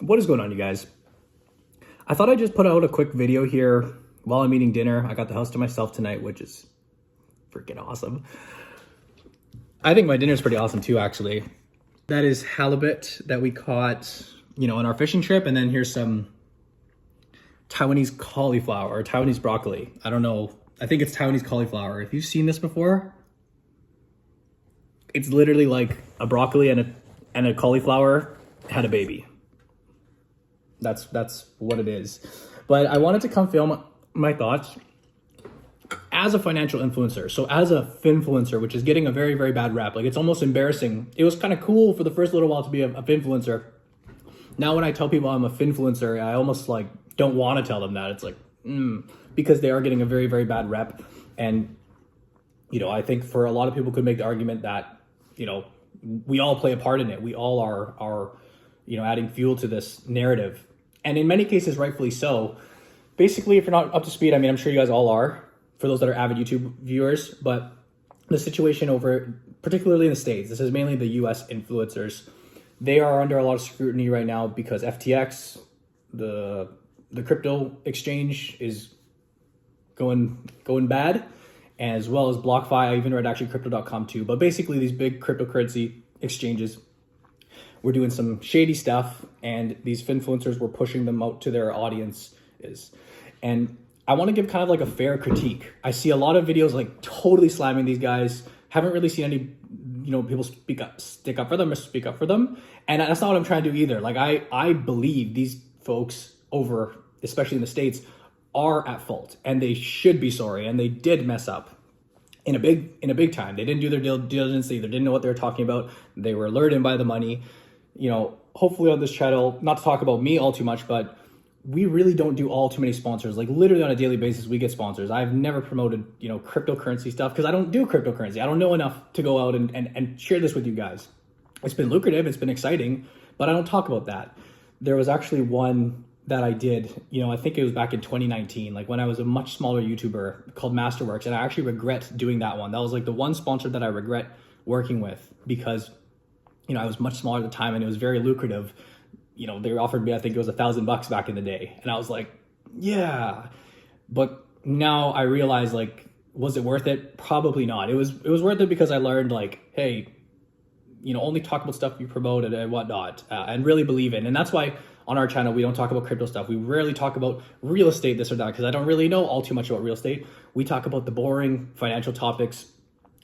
What is going on, you guys? I thought I'd just put out a quick video here while I'm eating dinner. I got the house to myself tonight, which is freaking awesome. I think my dinner's pretty awesome too, actually. That is halibut that we caught, on our fishing trip. And then here's some Taiwanese cauliflower or Taiwanese broccoli. I don't know. I think it's Taiwanese cauliflower. If you've seen this before, it's literally like a broccoli and a cauliflower had a baby. That's what it is. But I wanted to come film my thoughts as a financial influencer. So as a finfluencer, which is getting a very, very bad rap. Like, it's almost embarrassing. It was kind of cool for the first little while to be a finfluencer. Now when I tell people I'm a finfluencer, I almost like don't want to tell them that. It's like, because they are getting a very, very bad rep. And, I think for a lot of people could make the argument that, we all play a part in it. We all are adding fuel to this narrative. And in many cases, rightfully so. Basically, if you're not up to speed, I'm sure you guys all are, for those that are avid YouTube viewers, but the situation over, particularly in the States, this is mainly the US influencers, they are under a lot of scrutiny right now because FTX, the crypto exchange, is going bad, as well as BlockFi. I even read actually crypto.com too. But basically, these big cryptocurrency exchanges were doing some shady stuff, and these finfluencers were pushing them out to their audiences. And I want to give kind of like a fair critique. I see a lot of videos like totally slamming these guys. Haven't really seen any, people stick up for them or speak up for them. And that's not what I'm trying to do either. Like, I believe these folks over, especially in the States, are at fault, and they should be sorry. And they did mess up in a big time. They didn't do their due diligence. They either didn't know what they were talking about. They were lured in by the money. Hopefully on this channel, not to talk about me all too much, but we really don't do all too many sponsors. Like, literally on a daily basis, we get sponsors. I've never promoted, cryptocurrency stuff because I don't do cryptocurrency. I don't know enough to go out and share this with you guys. It's been lucrative. It's been exciting, but I don't talk about that. There was actually one that I did, I think it was back in 2019, like when I was a much smaller YouTuber called Masterworks. And I actually regret doing that one. That was like the one sponsor that I regret working with because, I was much smaller at the time and it was very lucrative. They offered me, I think it was $1,000 back in the day. And I was like, yeah. But now I realize, like, was it worth it? Probably not. It was worth it because I learned, like, hey, only talk about stuff you promote and whatnot, and really believe in. And that's why on our channel, we don't talk about crypto stuff. We rarely talk about real estate, this or that, because I don't really know all too much about real estate. We talk about the boring financial topics,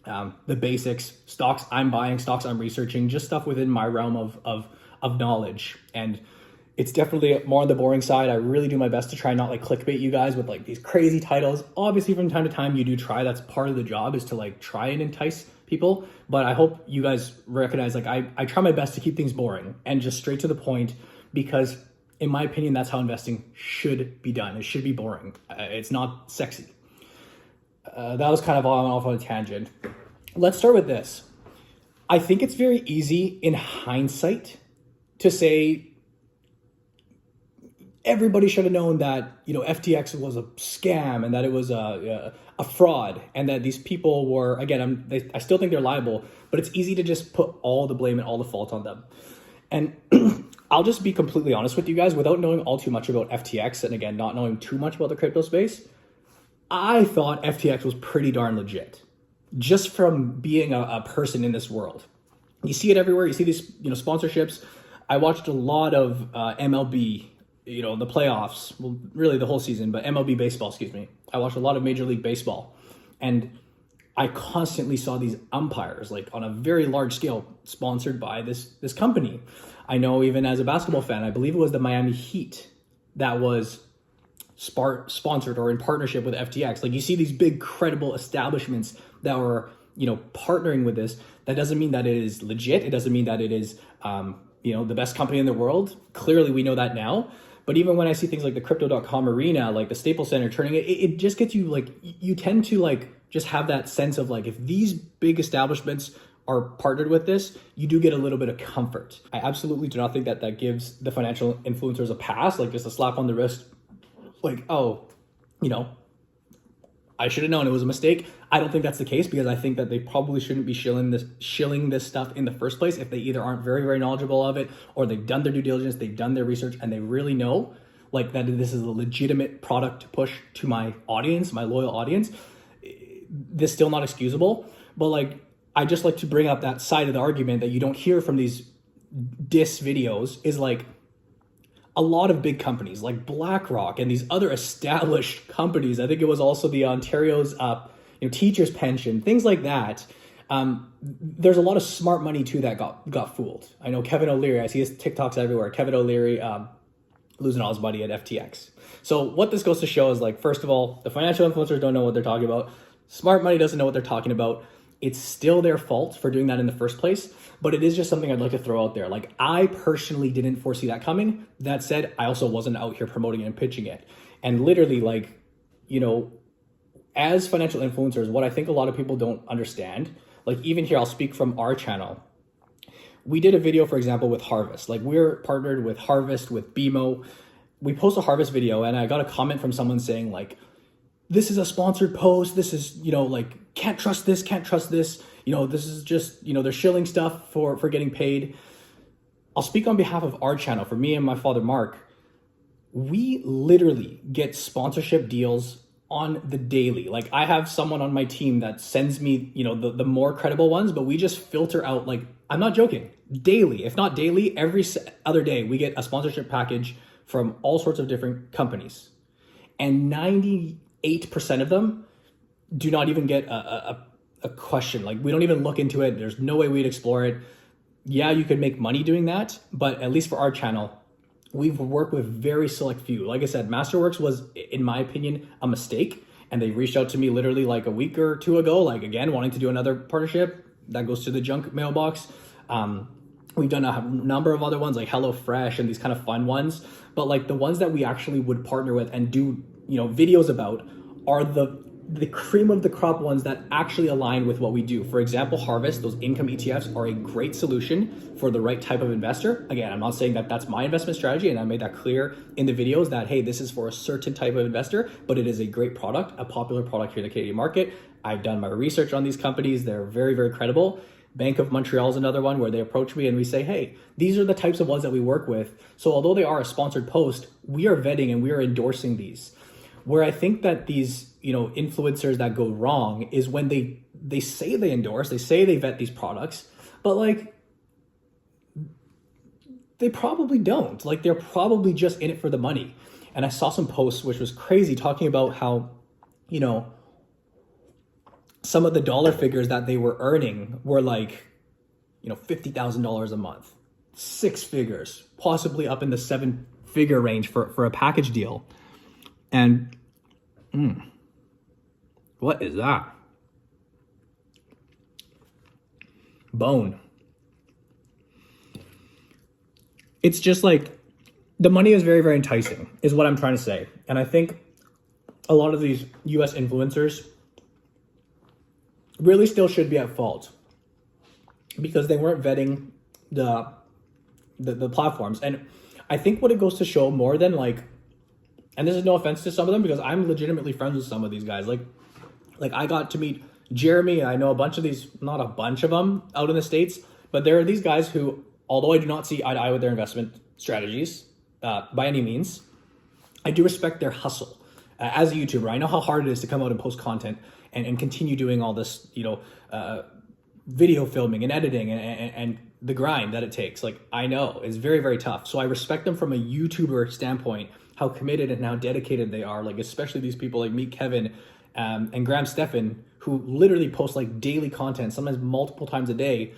the basics, stocks I'm buying, stocks I'm researching, just stuff within my realm of knowledge. And it's definitely more on the boring side. I really do my best to try not like clickbait you guys with like these crazy titles. Obviously, from time to time, you do try. That's part of the job, is to like try and entice people. But I hope you guys recognize, like, I try my best to keep things boring and just straight to the point, because in my opinion, that's how investing should be done. It should be boring. It's not sexy. That was kind of all off on a tangent. Let's start with this. I think it's very easy in hindsight to say everybody should have known that, FTX was a scam and that it was a fraud, and that these people were, again, I still think they're liable, but it's easy to just put all the blame and all the fault on them. And I'll just be completely honest with you guys, without knowing all too much about FTX, and again, not knowing too much about the crypto space, I thought FTX was pretty darn legit, just from being a person in this world. You see it everywhere. You see these, sponsorships. I watched a lot of MLB, the playoffs, well, really the whole season, but MLB baseball, excuse me. I watched a lot of Major League Baseball, and I constantly saw these umpires, like on a very large scale, sponsored by this company. I know, even as a basketball fan, I believe it was the Miami Heat that was sponsored or in partnership with FTX. Like, you see these big credible establishments that were, partnering with this. That doesn't mean that it is legit. It doesn't mean that it is, the best company in the world. Clearly, we know that now. But even when I see things like the crypto.com arena, like the Staples Center turning it just gets you, like, you tend to like just have that sense of like, if these big establishments are partnered with this, you do get a little bit of comfort. I absolutely do not think that gives the financial influencers a pass, like just a slap on the wrist, like, oh, I should have known it was a mistake. I don't think that's the case, because I think that they probably shouldn't be shilling this stuff in the first place if they either aren't very, very knowledgeable of it, or they've done their due diligence, they've done their research, and they really know like that this is a legitimate product to push to my audience, my loyal audience. This is still not excusable, but like, I just like to bring up that side of the argument that you don't hear from these diss videos, is like a lot of big companies like BlackRock and these other established companies. I think it was also the Ontario's teachers pension, things like that. There's a lot of smart money too that got fooled. I know Kevin O'Leary, I see his TikToks everywhere. Kevin O'Leary losing all his money at FTX. So what this goes to show is, like, first of all, the financial influencers don't know what they're talking about. Smart money doesn't know what they're talking about. It's still their fault for doing that in the first place, but it is just something I'd like to throw out there. Like, I personally didn't foresee that coming. That said, I also wasn't out here promoting it and pitching it. And literally, like, as financial influencers, what I think a lot of people don't understand, like, even here, I'll speak from our channel. We did a video, for example, with Harvest. Like, we're partnered with Harvest, with BMO. We post a Harvest video, and I got a comment from someone saying, like, this is a sponsored post. This is, like, can't trust this, can't trust this. This is just, they're shilling stuff for getting paid. I'll speak on behalf of our channel. For me and my father, Mark, we literally get sponsorship deals on the daily. Like, I have someone on my team that sends me, the more credible ones, but we just filter out, like, I'm not joking, daily, if not daily, every other day, we get a sponsorship package from all sorts of different companies. And 98% of them do not even get a question. Like, we don't even look into it. There's no way we'd explore it. Yeah, you could make money doing that, but at least for our channel, we've worked with very select few. Like I said, Masterworks was, in my opinion, a mistake. And they reached out to me literally like a week or two ago, like, again, wanting to do another partnership. That goes to the junk mailbox. We've done a number of other ones like HelloFresh and these kind of fun ones. But like the ones that we actually would partner with and do, videos about are the cream of the crop ones that actually align with what we do. For example, Harvest, those income ETFs are a great solution for the right type of investor. Again, I'm not saying that that's my investment strategy, and I made that clear in the videos that, hey, this is for a certain type of investor, but it is a great product, a popular product here in the Canadian market. I've done my research on these companies. They're very, very credible. Bank of Montreal is another one where they approach me and we say, hey, these are the types of ones that we work with. So although they are a sponsored post, we are vetting and we are endorsing these. Where I think that these, influencers that go wrong is when they say they endorse, they say they vet these products, but like, they probably don't. Like, they're probably just in it for the money. And I saw some posts, which was crazy, talking about how, some of the dollar figures that they were earning were like, $50,000 a month, 6 figures, possibly up in the 7-figure range for a package deal. And what is that? Bone. It's just like, the money is very, very enticing, is what I'm trying to say. And I think a lot of these US influencers really still should be at fault because they weren't vetting the platforms. And I think what it goes to show more than like, and this is no offense to some of them because I'm legitimately friends with some of these guys. Like I got to meet Jeremy. I know a bunch of these, not a bunch of them out in the States, but there are these guys who, although I do not see eye to eye with their investment strategies by any means, I do respect their hustle. As a YouTuber, I know how hard it is to come out and post content and continue doing all this, video filming and editing and the grind that it takes. Like, I know it's very, very tough. So I respect them from a YouTuber standpoint, how committed and how dedicated they are. Like, especially these people like Meet Kevin and Graham Stephan, who literally post like daily content, sometimes multiple times a day.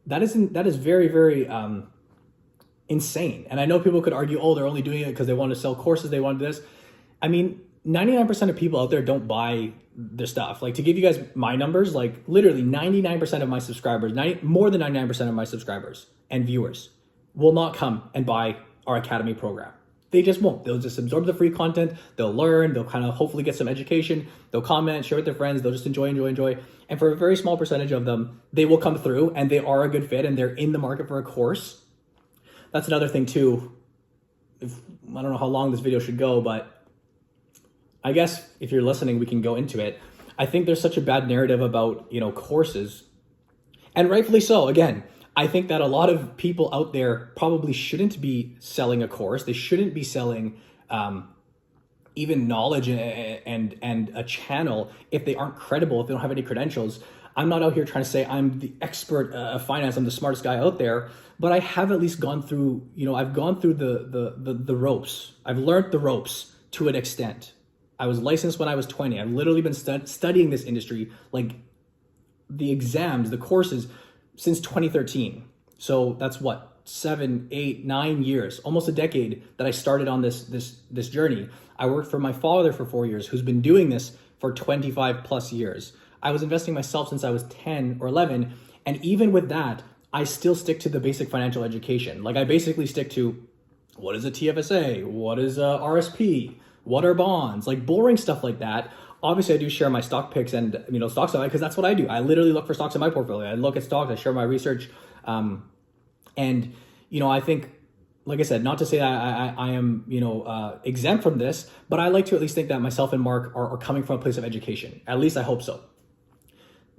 That is very, very insane. And I know people could argue, oh, they're only doing it because they want to sell courses, they want to do this. I mean, 99% of people out there don't buy their stuff. Like, to give you guys my numbers, like literally 99% of my subscribers, more than 99% of my subscribers and viewers will not come and buy our Academy program. They just won't. They'll just absorb the free content. They'll learn. They'll kind of hopefully get some education. They'll comment, share with their friends. They'll just enjoy. And for a very small percentage of them, they will come through and they are a good fit and they're in the market for a course. That's another thing too. I don't know how long this video should go, but I guess if you're listening, we can go into it. I think there's such a bad narrative about, courses, and rightfully so. Again, I think that a lot of people out there probably shouldn't be selling a course. They shouldn't be selling even knowledge and a channel if they aren't credible, if they don't have any credentials. I'm not out here trying to say I'm the expert of finance, I'm the smartest guy out there, but I have at least gone through, I've gone through the ropes. I've learned the ropes to an extent. I was licensed when I was 20. I've literally been studying this industry, like the exams, the courses, since 2013. So that's what, 7, 8, 9 years, almost a decade that I started on this journey. I worked for my father for 4 years, who's been doing this for 25 plus years. I was investing myself since I was 10 or 11. And even with that, I still stick to the basic financial education. Like, I basically stick to, what is a TFSA? What is a RSP? What are bonds? Like boring stuff like that. Obviously, I do share my stock picks and, stock stuff, because that's what I do. I literally look for stocks in my portfolio. I look at stocks, I share my research. And, I think, like I said, not to say that I am, exempt from this, but I like to at least think that myself and Mark are coming from a place of education. At least I hope so.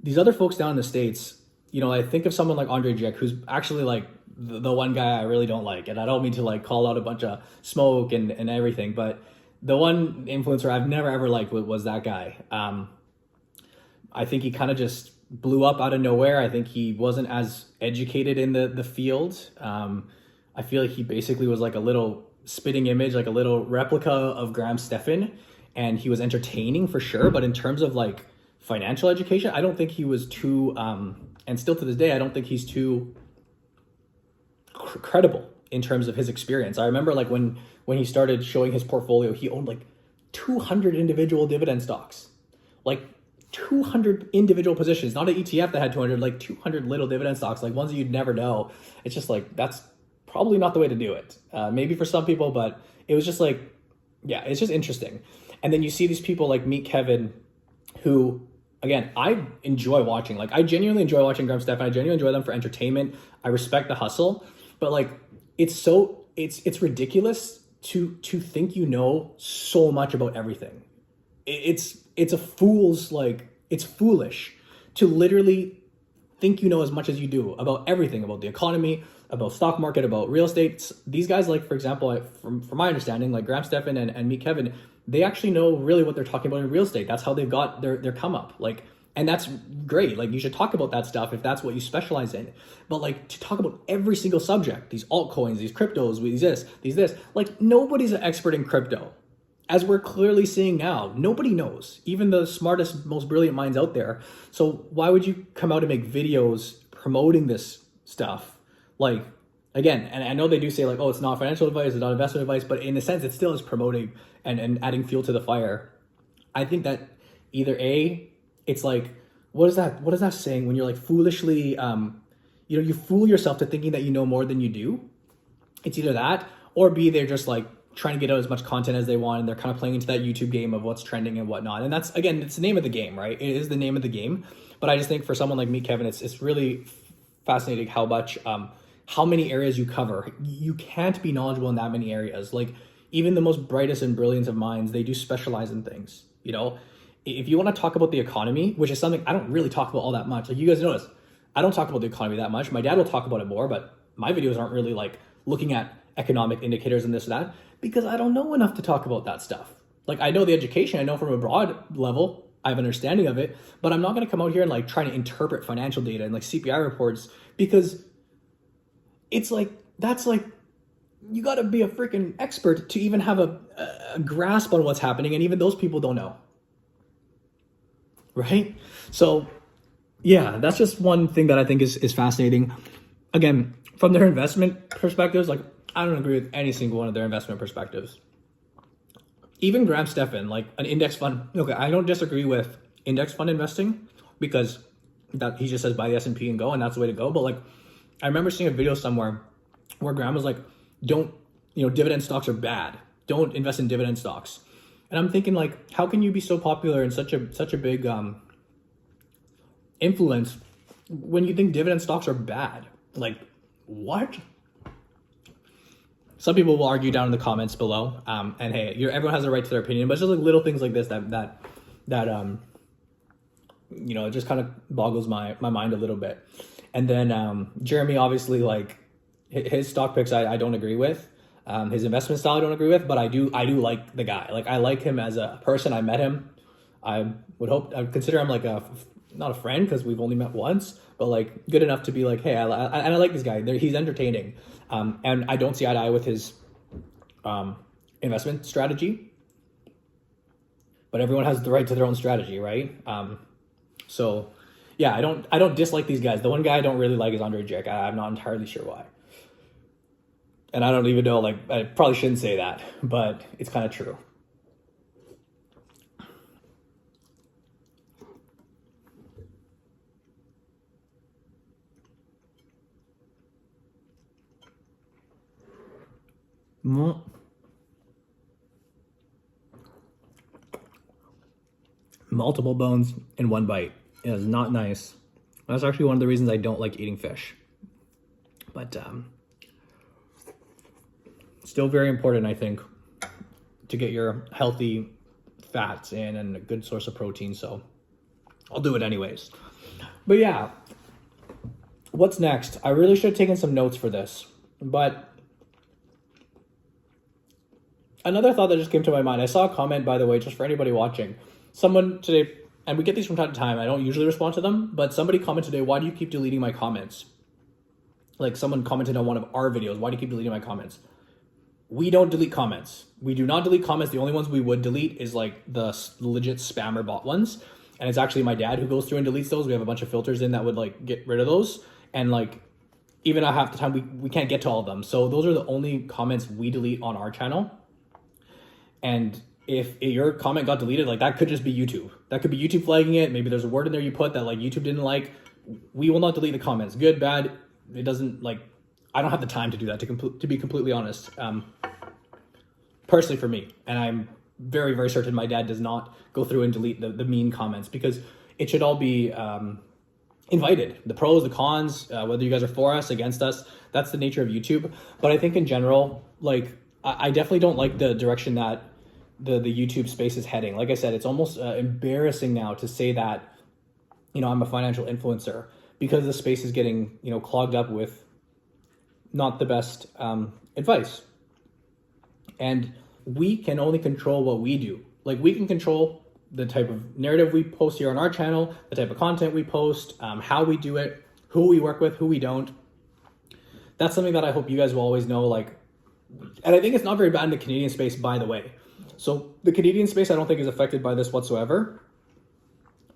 These other folks down in the States, I think of someone like Andre Jick, who's actually like the one guy I really don't like. And I don't mean to like call out a bunch of smoke and everything, but the one influencer I've never ever liked was that guy. I think he kind of just blew up out of nowhere. I think he wasn't as educated in the field. I feel like he basically was like a little spitting image, like a little replica of Graham Stephan, and he was entertaining for sure. But in terms of like financial education, I don't think he was too, and still to this day, I don't think he's too credible in terms of his experience. I remember like when he started showing his portfolio, he owned like 200 individual dividend stocks, like 200 individual positions, not an ETF that had 200, like 200 little dividend stocks, like ones that you'd never know. It's just like, that's probably not the way to do it. Maybe for some people, but it was just like, yeah, it's just interesting. And then you see these people like Meet Kevin, who, again, I enjoy watching. Like, I genuinely enjoy watching Graham Stephan. I genuinely enjoy them for entertainment. I respect the hustle, but like, it's ridiculous to think so much about everything. It's a fool's, like, it's foolish to literally think as much as you do about everything, about the economy, about stock market, about real estate. These guys, like, for example, from my understanding, like Graham Stephan and Meet Kevin, they actually know really what they're talking about in real estate. That's how they've got their come up. Like, and that's great. Like, you should talk about that stuff if that's what you specialize in. But like, to talk about every single subject, these altcoins, these cryptos, these this, like, nobody's an expert in crypto. As we're clearly seeing now, nobody knows, even the smartest, most brilliant minds out there. So why would you come out and make videos promoting this stuff? Like, again, and I know they do say like, oh, it's not financial advice, it's not investment advice, but in a sense, it still is promoting and adding fuel to the fire. I think that either A, it's like, what is that saying when you're like foolishly, you fool yourself to thinking that you know more than you do? It's either that, or B, they're just like trying to get out as much content as they want, and they're kind of playing into that YouTube game of what's trending and whatnot. And that's, again, it's the name of the game, right? It is the name of the game. But I just think for someone like me, Kevin, it's really fascinating how much, how many areas you cover. You can't be knowledgeable in that many areas. Like, even the most brightest and brilliant of minds, they do specialize in things. If you want to talk about the economy, which is something I don't really talk about all that much. Like, you guys notice, I don't talk about the economy that much. My dad will talk about it more, but my videos aren't really like looking at economic indicators and this or that, because I don't know enough to talk about that stuff. Like, I know the education, I know from a broad level, I have an understanding of it, but I'm not going to come out here and like try to interpret financial data and like CPI reports, because it's like, that's like, you got to be a freaking expert to even have a grasp on what's happening. And even those people don't know. Right? So yeah, that's just one thing that I think is fascinating. Again, from their investment perspectives, like, I don't agree with any single one of their investment perspectives. Even Graham Stephan, like an index fund. Okay, I don't disagree with index fund investing, because that he just says buy the S&P and go, and that's the way to go. But like, I remember seeing a video somewhere where Graham was like, dividend stocks are bad. Don't invest in dividend stocks. And I'm thinking, like, how can you be so popular and such a big influence when you think dividend stocks are bad? Like, what? Some people will argue down in the comments below. And hey, everyone has a right to their opinion, but it's just like little things like this that it just kind of boggles my mind a little bit. And then Jeremy, obviously, like his stock picks, I don't agree with. His investment style I don't agree with, but I do like the guy. Like, I like him as a person. I met him. I would consider him like not a friend because we've only met once, but like good enough to be like, hey, I like this guy. He's entertaining. And I don't see eye to eye with his investment strategy, but everyone has the right to their own strategy, right? So yeah, I don't dislike these guys. The one guy I don't really like is Andre Jick. I'm not entirely sure why. And I don't even know, like, I probably shouldn't say that, but it's kind of true. Multiple bones in one bite. It is not nice. That's actually one of the reasons I don't like eating fish. But still very important, I think, to get your healthy fats in and a good source of protein. So I'll do it anyways. But yeah, what's next? I really should have taken some notes for this. But another thought that just came to my mind. I saw a comment, by the way, just for anybody watching. Someone today, and we get these from time to time. I don't usually respond to them, but somebody commented today, why do you keep deleting my comments? Like, someone commented on one of our videos, why do you keep deleting my comments? We don't delete comments. We do not delete comments. The only ones we would delete is like the legit spammer bot ones. And it's actually my dad who goes through and deletes those. We have a bunch of filters in that would like get rid of those. And like, even at half the time, we can't get to all of them. So those are the only comments we delete on our channel. And if your comment got deleted, like, that could just be YouTube. That could be YouTube flagging it. Maybe there's a word in there you put that like YouTube didn't like. We will not delete the comments. Good, bad. It doesn't, like, I don't have the time to do that, to be completely honest. Personally for me. And I'm very, very certain my dad does not go through and delete the mean comments, because it should all be invited. The pros, the cons, whether you guys are for us, against us, that's the nature of YouTube. But I think in general, like, I definitely don't like the direction that the YouTube space is heading. Like I said, it's almost embarrassing now to say that, I'm a financial influencer, because the space is getting, clogged up with not the best advice. And we can only control what we do. Like, we can control the type of narrative we post here on our channel, the type of content we post, how we do it, who we work with, who we don't. That's something that I hope you guys will always know. Like, and I think it's not very bad in the Canadian space, by the way. So the Canadian space, I don't think is affected by this whatsoever.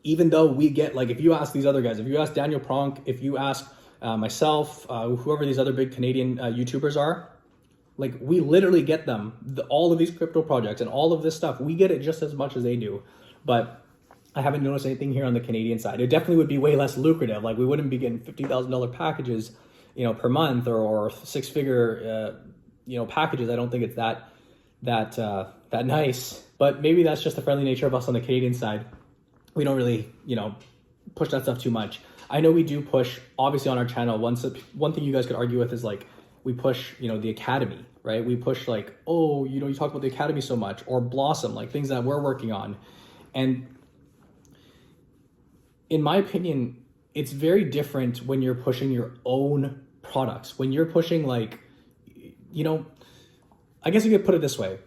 Even though we get, like, if you ask these other guys, if you ask Daniel Pronk, if you ask myself, whoever these other big Canadian YouTubers are, like, we literally get them, all of these crypto projects and all of this stuff. We get it just as much as they do. But I haven't noticed anything here on the Canadian side. It definitely would be way less lucrative. Like, we wouldn't be getting $50,000 packages, per month, or six-figure, packages. I don't think it's that nice. But maybe that's just the friendly nature of us on the Canadian side. We don't really, push that stuff too much. I know we do push, obviously, on our channel. One thing you guys could argue with is, like, we push, the academy, right? We push, like, oh, you talk about the academy so much, or Blossom, like things that we're working on. And in my opinion, it's very different when you're pushing your own products. When you're pushing, like, I guess you could put it this way.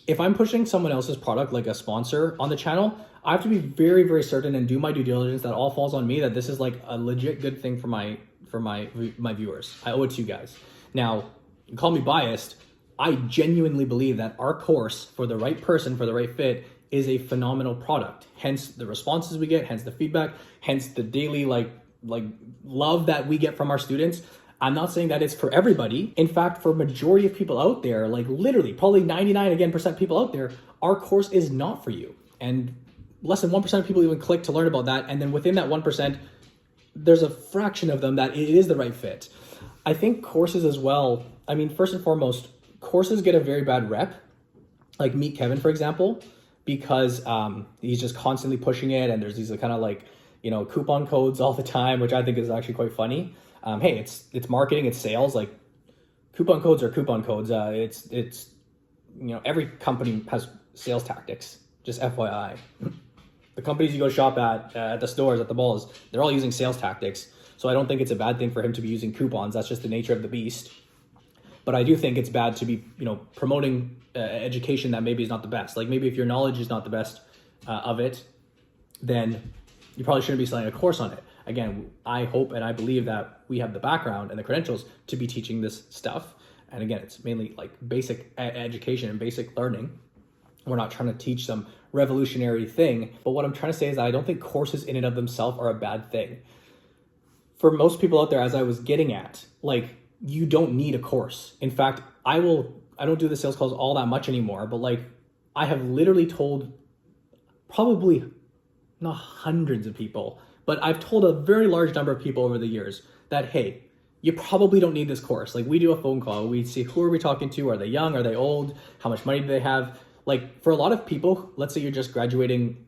If I'm pushing someone else's product, like a sponsor on the channel, I have to be very, very certain and do my due diligence that all falls on me, that this is like a legit good thing for my viewers. I owe it to you guys. Now, you call me biased. I genuinely believe that our course, for the right person, for the right fit, is a phenomenal product. Hence the responses we get, hence the feedback, hence the daily like love that we get from our students. I'm not saying that it's for everybody. In fact, for majority of people out there, like literally probably 99% people out there, our course is not for you. And less than 1% of people even click to learn about that. And then within that 1%, there's a fraction of them that it is the right fit. I think courses as well, I mean, first and foremost, courses get a very bad rep. Like Meet Kevin, for example, because he's just constantly pushing it. And there's these kind of like, coupon codes all the time, which I think is actually quite funny. Hey, it's marketing, it's sales. Like, coupon codes are coupon codes. It's every company has sales tactics. Just FYI, the companies you go shop at the stores, at the malls, they're all using sales tactics. So I don't think it's a bad thing for him to be using coupons. That's just the nature of the beast. But I do think it's bad to be, promoting education that maybe is not the best. Like maybe if your knowledge is not the best of it, then you probably shouldn't be selling a course on it. Again, I hope and I believe that we have the background and the credentials to be teaching this stuff. And again, it's mainly like basic education and basic learning. We're not trying to teach some revolutionary thing. But what I'm trying to say is that I don't think courses in and of themselves are a bad thing. For most people out there, as I was getting at, like, you don't need a course. In fact, I don't do the sales calls all that much anymore, but like I have literally told probably not hundreds of people, but I've told a very large number of people over the years that, hey, you probably don't need this course. Like we do a phone call, we see who are we talking to? Are they young? Are they old? How much money do they have? Like for a lot of people, let's say you're just graduating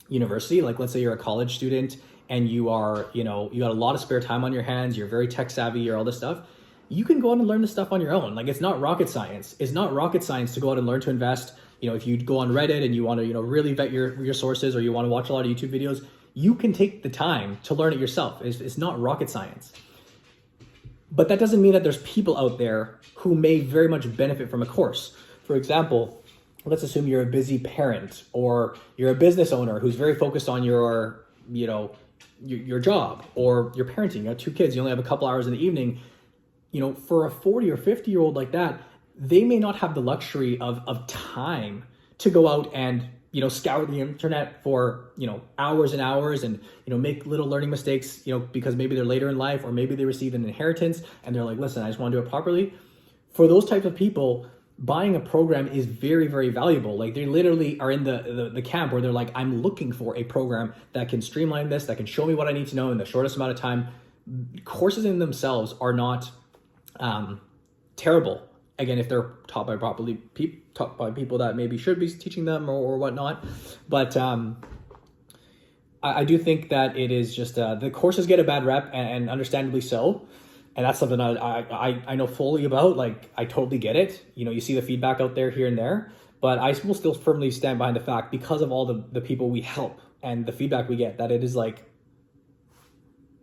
university, like let's say you're a college student and you are, you got a lot of spare time on your hands, you're very tech savvy, you're all this stuff. You can go out and learn this stuff on your own. Like it's not rocket science. It's not rocket science to go out and learn to invest. If you go on Reddit and you want to, really vet your sources, or you want to watch a lot of YouTube videos, you can take the time to learn it yourself. It's not rocket science. But that doesn't mean that there's people out there who may very much benefit from a course. For example, let's assume you're a busy parent or you're a business owner who's very focused on your job, or you're parenting. You have 2 kids. You only have a couple hours in the evening. For a 40 or 50-year-old like that, they may not have the luxury of time to go out and, scour the internet for, hours and hours and, make little learning mistakes, because maybe they're later in life, or maybe they received an inheritance and they're like, listen, I just want to do it properly. For those types of people, buying a program is very, very valuable. Like they literally are in the camp where they're like, I'm looking for a program that can streamline this, that can show me what I need to know in the shortest amount of time. Courses in themselves are not terrible. Again, if they're taught by people that maybe should be teaching them or whatnot. But I do think that it is just the courses get a bad rep, and understandably so. And that's something I know fully about. Like I totally get it. You see the feedback out there here and there, but I will still firmly stand behind the fact, because of all the people we help and the feedback we get, that it is like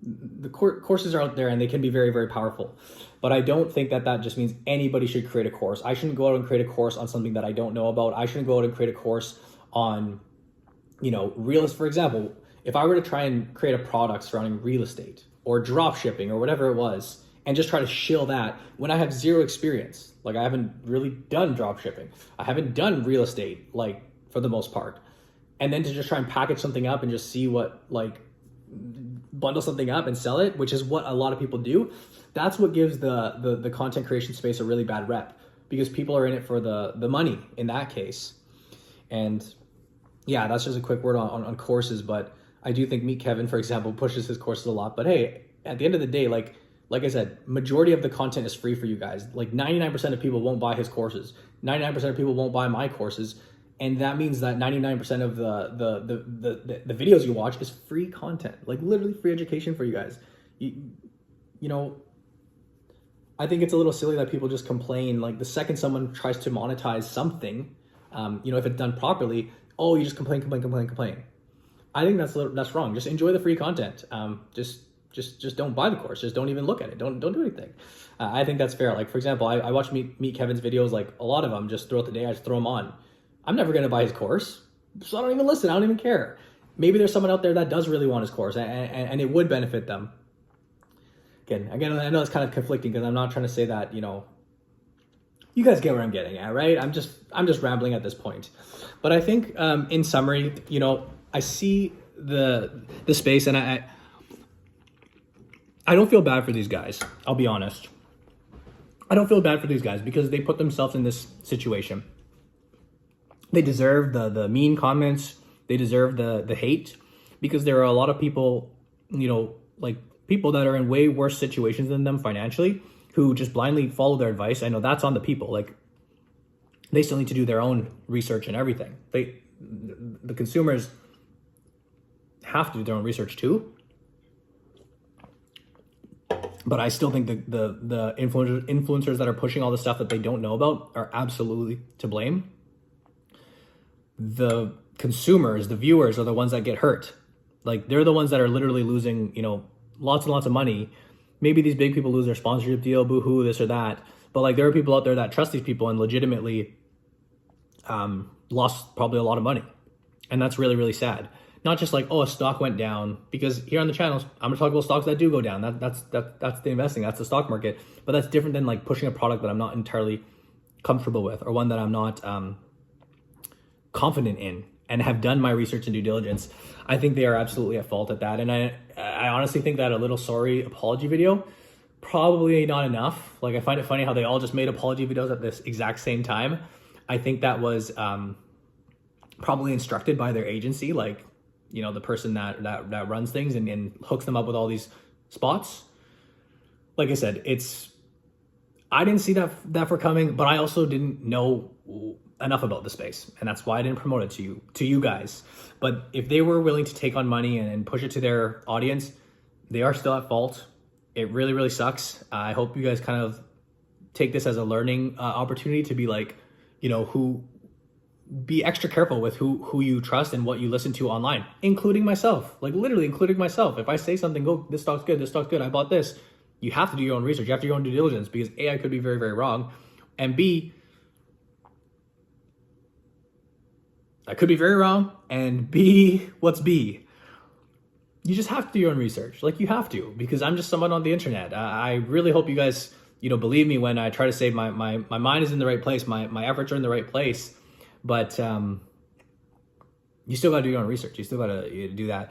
the courses are out there and they can be very, very powerful. But I don't think that just means anybody should create a course. I shouldn't go out and create a course on something that I don't know about. I shouldn't go out and create a course on, real estate. For example, if I were to try and create a product surrounding real estate or drop shipping or whatever it was, and just try to shill that when I have zero experience, like I haven't really done drop shipping, I haven't done real estate, like for the most part, and then to just try and package something up and just see what, like, bundle something up and sell it, which is what a lot of people do. That's what gives the content creation space a really bad rep, because people are in it for the money in that case. And yeah, that's just a quick word on courses. But I do think Meet Kevin, for example, pushes his courses a lot. But hey, at the end of the day, like I said, majority of the content is free for you guys. Like 99% of people won't buy his courses. 99% of people won't buy my courses. And that means that 99% of the videos you watch is free content, like literally free education for you guys. I think it's a little silly that people just complain. Like the second someone tries to monetize something, if it's done properly, oh, you just complain. I think that's wrong. Just enjoy the free content. Just don't buy the course. Just don't even look at it. Don't do anything. I think that's fair. Like for example, I watch Meet Kevin's videos, like a lot of them just throughout the day. I just throw them on. I'm never going to buy his course, so I don't even listen. I don't even care. Maybe there's someone out there that does really want his course and it would benefit them. Again, I know it's kind of conflicting, because I'm not trying to say that, you guys get where I'm getting at, right? I'm just rambling at this point. But I think in summary, I see the space, and I don't feel bad for these guys. I'll be honest. I don't feel bad for these guys because they put themselves in this situation. They deserve the mean comments. They deserve the hate, because there are a lot of people, like people that are in way worse situations than them financially, who just blindly follow their advice. I know that's on the people. Like they still need to do their own research and everything. The consumers have to do their own research too. But I still think the influencers that are pushing all the stuff that they don't know about are absolutely to blame. the consumers, the viewers are the ones that get hurt. Like they're the ones that are literally losing, lots and lots of money. Maybe these big people lose their sponsorship deal, boohoo, this or that. But like there are people out there that trust these people and legitimately lost probably a lot of money. And that's really, really sad. Not just like, oh, a stock went down, because here on the channels, I'm gonna talk about stocks that do go down. That's the investing, that's the stock market. But that's different than like pushing a product that I'm not entirely comfortable with, or one that I'm not confident in and have done my research and due diligence. I think they are absolutely at fault at that. And I honestly think that a little sorry apology video, probably not enough. Like I find it funny how they all just made apology videos at this exact same time. I think that was probably instructed by their agency, like, the person that runs things and hooks them up with all these spots. Like I said, I didn't see that for coming, but I also didn't know enough about the space, and that's why I didn't promote it to you guys. But if they were willing to take on money and push it to their audience, they are still at fault. It really, really sucks. I hope you guys kind of take this as a learning opportunity to be like, be extra careful with who you trust and what you listen to online, including myself, like literally including myself. If I say something, this stock's good, I bought this, you have to do your own research. You have to do your own due diligence, because A, I could be very, very wrong. And B, I could be very wrong. And B, what's B? You just have to do your own research. Like you have to, because I'm just someone on the internet. I really hope you guys, believe me when I try to say my mind is in the right place. My efforts are in the right place. But you still got to do your own research. You still got to do that.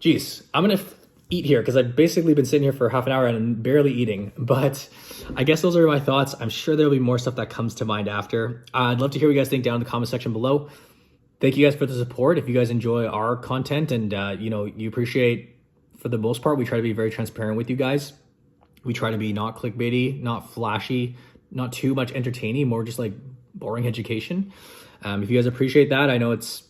Jeez, I'm going to eat here because I've basically been sitting here for half an hour and barely eating. But I guess those are my thoughts. I'm sure there'll be more stuff that comes to mind after. I'd love to hear what you guys think down in the comment section below. Thank you guys for the support. If you guys enjoy our content and, you appreciate, for the most part, we try to be very transparent with you guys. We try to be not clickbaity, not flashy, not too much entertaining, more just like boring education. If you guys appreciate that, I know it's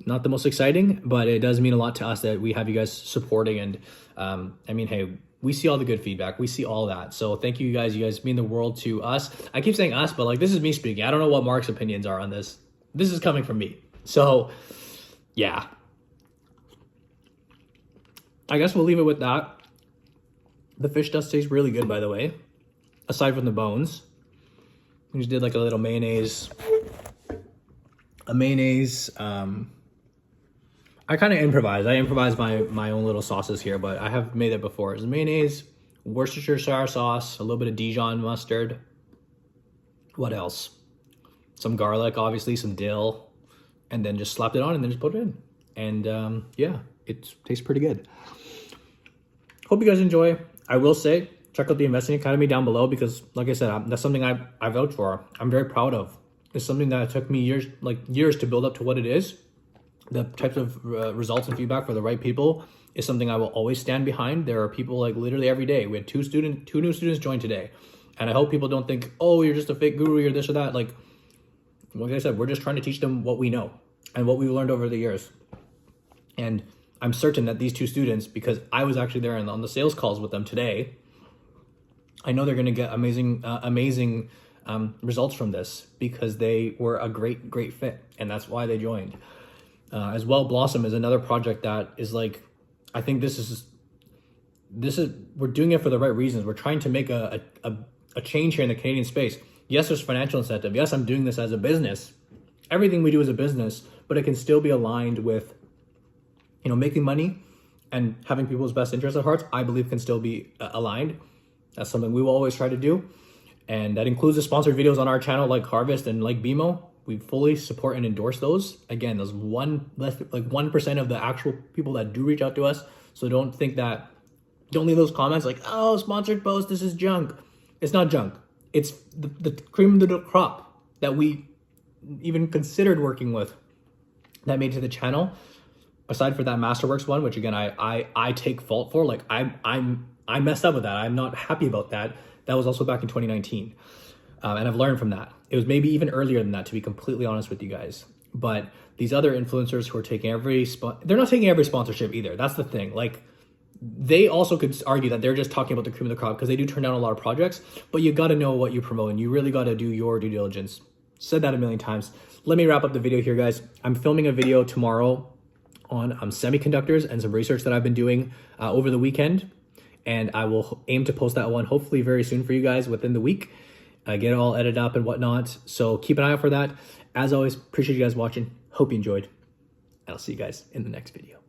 not the most exciting, but it does mean a lot to us that we have you guys supporting. And hey, we see all the good feedback. We see all that. So thank you guys. You guys mean the world to us. I keep saying us, but like this is me speaking. I don't know what Mark's opinions are on this. This is coming from me. So yeah, I guess we'll leave it with that. The fish does taste really good, by the way, aside from the bones. We just did like a little mayonnaise. I kind of improvise. I improvise my own little sauces here, but I have made it before. It's mayonnaise, Worcestershire sauce, a little bit of Dijon mustard. What else? Some garlic, obviously, some dill, and then just slapped it on and then just put it in. And yeah, it tastes pretty good. Hope you guys enjoy. I will say, check out the Investing Academy down below, because like I said, that's something I vouch for. I'm very proud of. It's something that took me years to build up to what it is. The types of results and feedback for the right people is something I will always stand behind. There are people like literally every day. We had two new students join today. And I hope people don't think, oh, you're just a fake guru, you're this or that. Like I said, we're just trying to teach them what we know and what we've learned over the years. And I'm certain that these two students, because I was actually there on the sales calls with them today, I know they're going to get amazing results from this, because they were a great fit, and that's why they joined. As well, Blossom is another project that is like, I think this is we're doing it for the right reasons. We're trying to make a change here in the Canadian space. Yes, there's financial incentive. Yes, I'm doing this as a business. Everything we do is a business, but it can still be aligned with, making money and having people's best interests at heart. I believe can still be aligned. That's something we will always try to do. And that includes the sponsored videos on our channel, like Harvest and like BMO. We fully support and endorse those. Again, there's 1% of the actual people that do reach out to us. So don't leave those comments like, oh, sponsored post, this is junk. It's not junk. It's the cream of the crop that we even considered working with that made it to the channel. Aside for that Masterworks one, which again, I take fault for. Like I messed up with that. I'm not happy about that. That was also back in 2019. And I've learned from that. It was maybe even earlier than that, to be completely honest with you guys. But these other influencers who are taking they're not taking every sponsorship either. That's the thing. Like, they also could argue that they're just talking about the cream of the crop, because they do turn down a lot of projects. But you got to know what you promote, and you really got to do your due diligence. Said that a million times. Let me wrap up the video here, guys. I'm filming a video tomorrow on semiconductors and some research that I've been doing over the weekend. And I will aim to post that one hopefully very soon for you guys within the week. Get it all edited up and whatnot. So keep an eye out for that. As always, appreciate you guys watching. Hope you enjoyed. And I'll see you guys in the next video.